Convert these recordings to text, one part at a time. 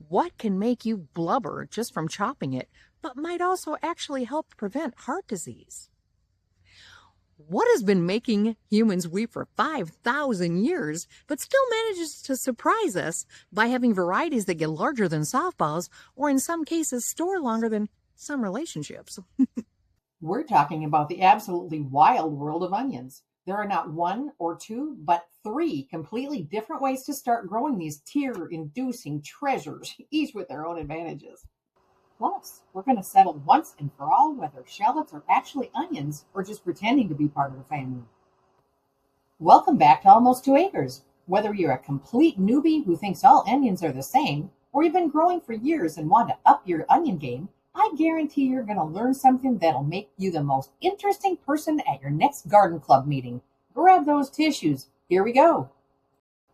What can make you blubber just from chopping it, but might also actually help prevent heart disease? What has been making humans weep for 5,000 years, but still manages to surprise us by having varieties that get larger than softballs, or in some cases store longer than some relationships? We're talking about the absolutely wild world of onions. There are not one or two, but three completely different ways to start growing these tear-inducing treasures, each with their own advantages. Plus, we're going to settle once and for all whether shallots are actually onions or just pretending to be part of the family. Welcome back to Almost 2 Acres. Whether you're a complete newbie who thinks all onions are the same, or you've been growing for years and want to up your onion game, I guarantee you're going to learn something that'll make you the most interesting person at your next garden club meeting. Grab those tissues. Here we go.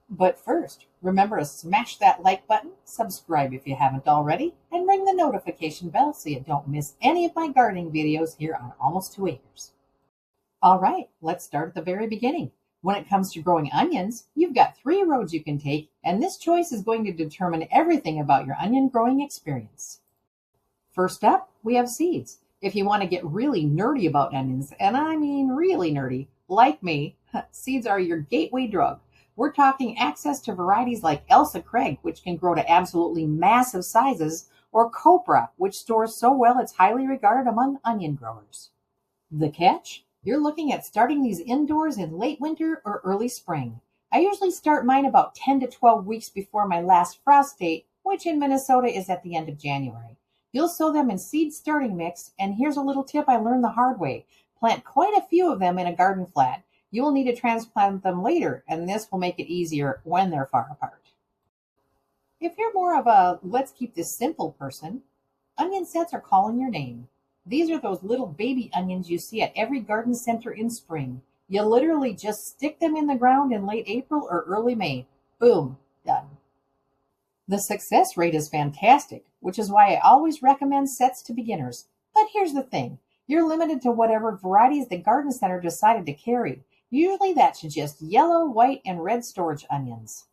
But first, remember to smash that like button, subscribe if you haven't already, and ring the notification bell so you don't miss any of my gardening videos here on Almost 2 Acres. All right, let's start at the very beginning. When it comes to growing onions, you've got 3 roads you can take, and this choice is going to determine everything about your onion growing experience. First up, we have seeds. If you want to get really nerdy about onions, and I mean really nerdy, like me, seeds are your gateway drug. We're talking access to varieties like Elsa Craig, which can grow to absolutely massive sizes, or Copra, which stores so well it's highly regarded among onion growers. The catch? You're looking at starting these indoors in late winter or early spring. I usually start mine about 10 to 12 weeks before my last frost date, which in Minnesota is at the end of January. You'll sow them in seed starting mix, and here's a little tip I learned the hard way. Plant quite a few of them in a garden flat. You will need to transplant them later, and this will make it easier when they're far apart. If you're more of a let's keep this simple person, onion sets are calling your name. These are those little baby onions you see at every garden center in spring. You literally just stick them in the ground in late April or early May. Boom, done. The success rate is fantastic, which is why I always recommend sets to beginners. But here's the thing. You're limited to whatever varieties the garden center decided to carry. Usually that's just yellow, white, and red storage onions.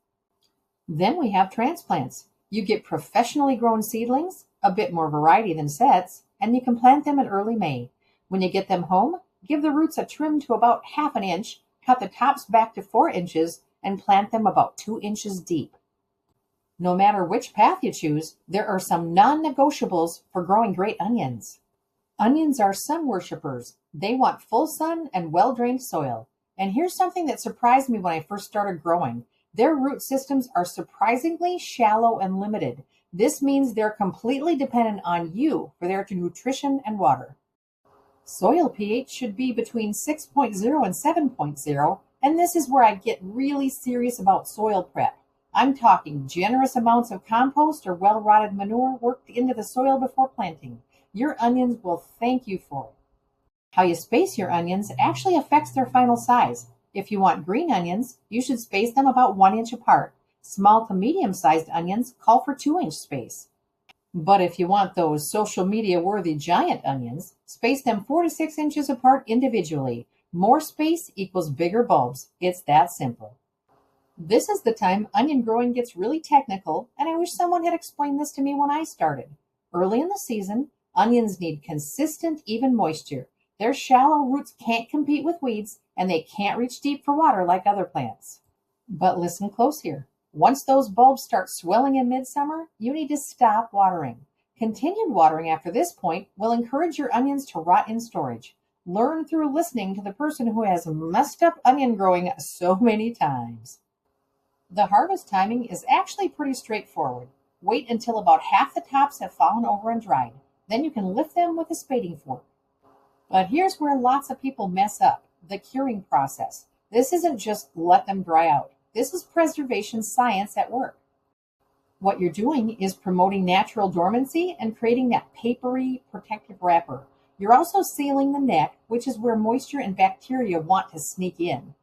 Then we have transplants. You get professionally grown seedlings, a bit more variety than sets, and you can plant them in early May. When you get them home, give the roots a trim to about ½ an inch, cut the tops back to 4 inches, and plant them about 2 inches deep. No matter which path you choose, there are some non-negotiables for growing great onions. Onions are sun worshipers. They want full sun and well-drained soil. And here's something that surprised me when I first started growing. Their root systems are surprisingly shallow and limited. This means they're completely dependent on you for their nutrition and water. Soil pH should be between 6.0 and 7.0, and this is where I get really serious about soil prep. I'm talking generous amounts of compost or well-rotted manure worked into the soil before planting. Your onions will thank you for it. How you space your onions actually affects their final size. If you want green onions, you should space them about 1 inch apart. Small to medium-sized onions call for 2-inch space. But if you want those social media-worthy giant onions, space them 4 to 6 inches apart individually. More space equals bigger bulbs. It's that simple. This is the time onion growing gets really technical, and I wish someone had explained this to me when I started. Early in the season, onions need consistent, even moisture. Their shallow roots can't compete with weeds, and they can't reach deep for water like other plants. But listen close here. Once those bulbs start swelling in midsummer, you need to stop watering. Continued watering after this point will encourage your onions to rot in storage. Learn through listening to the person who has messed up onion growing so many times. The harvest timing is actually pretty straightforward. Wait until about half the tops have fallen over and dried. Then you can lift them with a spading fork. But here's where lots of people mess up, the curing process. This isn't just let them dry out. This is preservation science at work. What you're doing is promoting natural dormancy and creating that papery protective wrapper. You're also sealing the neck, which is where moisture and bacteria want to sneak in.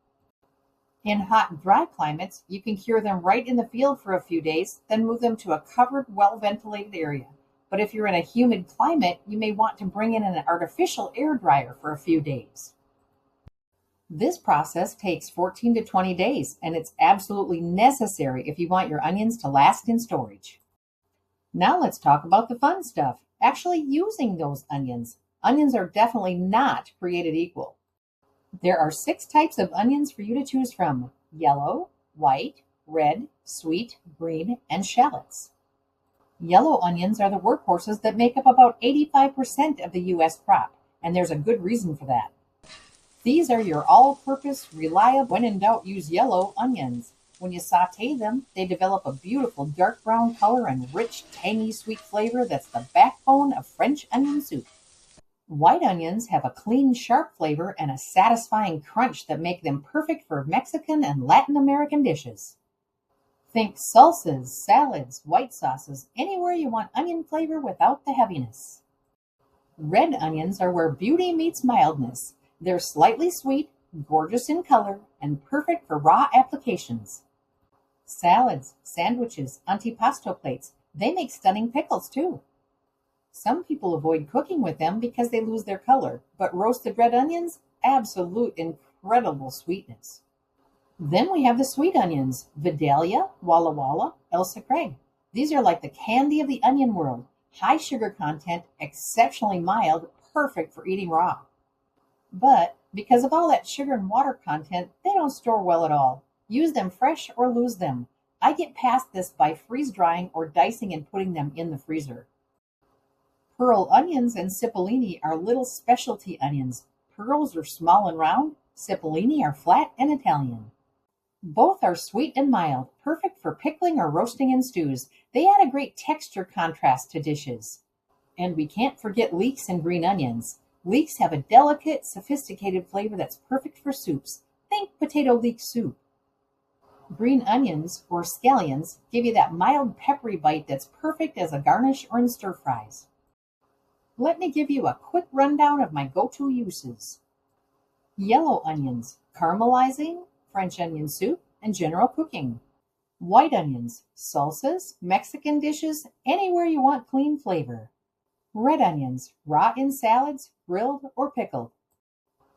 In hot and dry climates, you can cure them right in the field for a few days, then move them to a covered, well-ventilated area. But if you're in a humid climate, you may want to bring in an artificial air dryer for a few days. This process takes 14 to 20 days, and it's absolutely necessary if you want your onions to last in storage. Now let's talk about the fun stuff, actually using those onions. Onions are definitely not created equal. There are 6 types of onions for you to choose from: yellow, white, red, sweet, green, and shallots. Yellow onions are the workhorses that make up about 85% of the U.S. crop, and there's a good reason for that. These are your all-purpose, reliable, when in doubt, use yellow onions. When you saute them, they develop a beautiful dark brown color and rich, tangy, sweet flavor that's the backbone of French onion soup. White onions have a clean, sharp flavor and a satisfying crunch that make them perfect for Mexican and Latin American dishes. Think salsas, salads, white sauces, anywhere you want onion flavor without the heaviness. Red onions are where beauty meets mildness. They're slightly sweet, gorgeous in color, and perfect for raw applications. Salads, sandwiches, antipasto plates, they make stunning pickles too. Some people avoid cooking with them because they lose their color, but roasted red onions, absolute incredible sweetness. Then we have the sweet onions, Vidalia, Walla Walla, Elsa Craig. These are like the candy of the onion world. High sugar content, exceptionally mild, perfect for eating raw. But because of all that sugar and water content, they don't store well at all. Use them fresh or lose them. I get past this by freeze drying or dicing and putting them in the freezer. Pearl onions and cipollini are little specialty onions. Pearls are small and round, cipollini are flat and Italian. Both are sweet and mild, perfect for pickling or roasting in stews. They add a great texture contrast to dishes. And we can't forget leeks and green onions. Leeks have a delicate, sophisticated flavor that's perfect for soups. Think potato leek soup. Green onions, or scallions, give you that mild, peppery bite that's perfect as a garnish or in stir fries. Let me give you a quick rundown of my go-to uses. Yellow onions, caramelizing, French onion soup, and general cooking. White onions, salsas, Mexican dishes, anywhere you want clean flavor. Red onions, raw in salads, grilled, or pickled.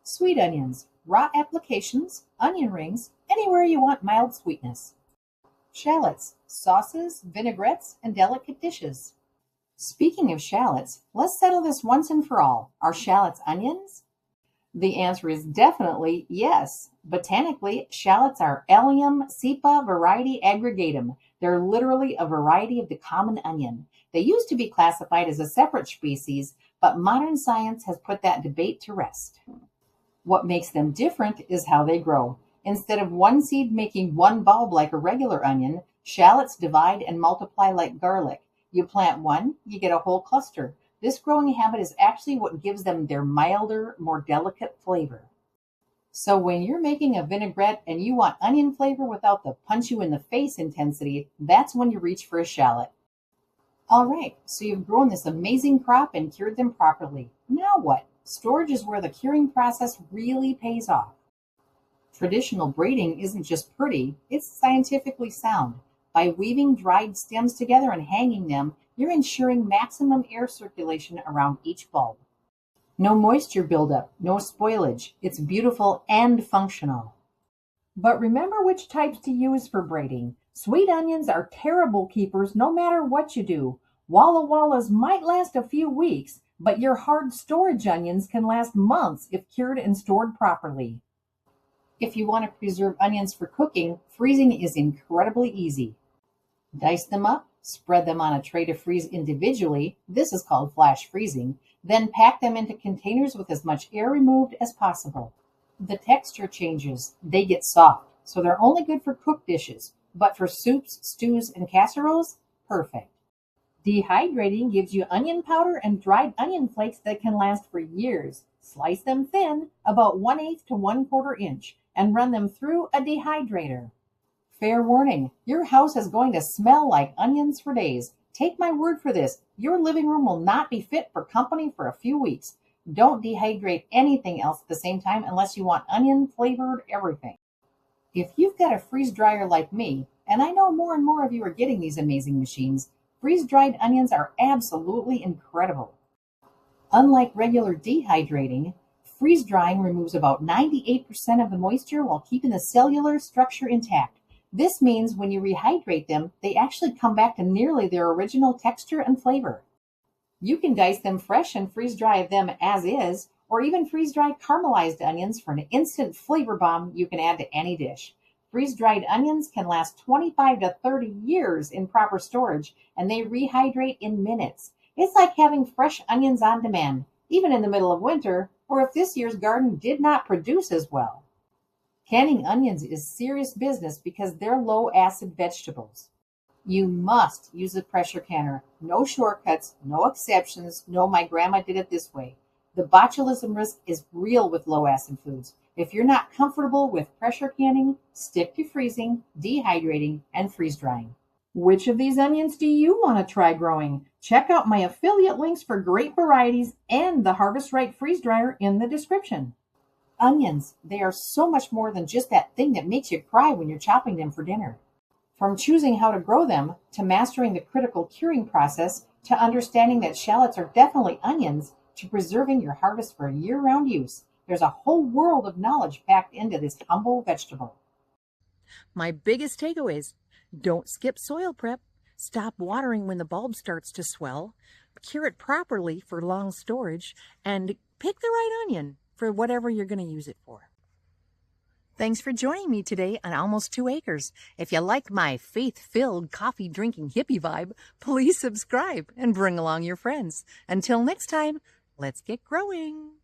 Sweet onions, raw applications, onion rings, anywhere you want mild sweetness. Shallots, sauces, vinaigrettes, and delicate dishes. Speaking of shallots, let's settle this once and for all. Are shallots onions? The answer is definitely yes. Botanically, shallots are Allium cepa variety aggregatum. They're literally a variety of the common onion. They used to be classified as a separate species, but modern science has put that debate to rest. What makes them different is how they grow. Instead of one seed making one bulb like a regular onion, shallots divide and multiply like garlic. You plant one, you get a whole cluster. This growing habit is actually what gives them their milder, more delicate flavor. So when you're making a vinaigrette and you want onion flavor without the punch you in the face intensity, that's when you reach for a shallot. All right, so you've grown this amazing crop and cured them properly. Now what? Storage is where the curing process really pays off. Traditional braiding isn't just pretty, it's scientifically sound. By weaving dried stems together and hanging them, you're ensuring maximum air circulation around each bulb. No moisture buildup, no spoilage. It's beautiful and functional. But remember which types to use for braiding. Sweet onions are terrible keepers no matter what you do. Walla Wallas might last a few weeks, but your hard storage onions can last months if cured and stored properly. If you want to preserve onions for cooking, freezing is incredibly easy. Dice them up, spread them on a tray to freeze individually. This is called flash freezing. Then pack them into containers with as much air removed as possible. The texture changes. They get soft, so they're only good for cooked dishes. But for soups, stews, and casseroles, perfect. Dehydrating gives you onion powder and dried onion flakes that can last for years. Slice them thin, about 1/8 to 1/4 inch, and run them through a dehydrator. Fair warning, your house is going to smell like onions for days. Take my word for this, your living room will not be fit for company for a few weeks. Don't dehydrate anything else at the same time unless you want onion-flavored everything. If you've got a freeze dryer like me, and I know more and more of you are getting these amazing machines, freeze-dried onions are absolutely incredible. Unlike regular dehydrating, freeze drying removes about 98% of the moisture while keeping the cellular structure intact. This means when you rehydrate them, they actually come back to nearly their original texture and flavor. You can dice them fresh and freeze-dry them as is, or even freeze-dry caramelized onions for an instant flavor bomb you can add to any dish. Freeze-dried onions can last 25 to 30 years in proper storage, and they rehydrate in minutes. It's like having fresh onions on demand, even in the middle of winter, or if this year's garden did not produce as well. Canning onions is serious business because they're low-acid vegetables. You must use a pressure canner. No shortcuts, no exceptions, no my grandma did it this way. The botulism risk is real with low-acid foods. If you're not comfortable with pressure canning, stick to freezing, dehydrating, and freeze-drying. Which of these onions do you want to try growing? Check out my affiliate links for great varieties and the Harvest Right freeze dryer in the description. Onions, they are so much more than just that thing that makes you cry when you're chopping them for dinner. From choosing how to grow them, to mastering the critical curing process, to understanding that shallots are definitely onions, to preserving your harvest for year-round use, there's a whole world of knowledge packed into this humble vegetable. My biggest takeaways: don't skip soil prep, stop watering when the bulb starts to swell, cure it properly for long storage, and pick the right onion for whatever you're going to use it for. Thanks for joining me today on Almost 2 Acres. If you like my faith-filled, coffee-drinking hippie vibe, please subscribe and bring along your friends. Until next time, let's get growing.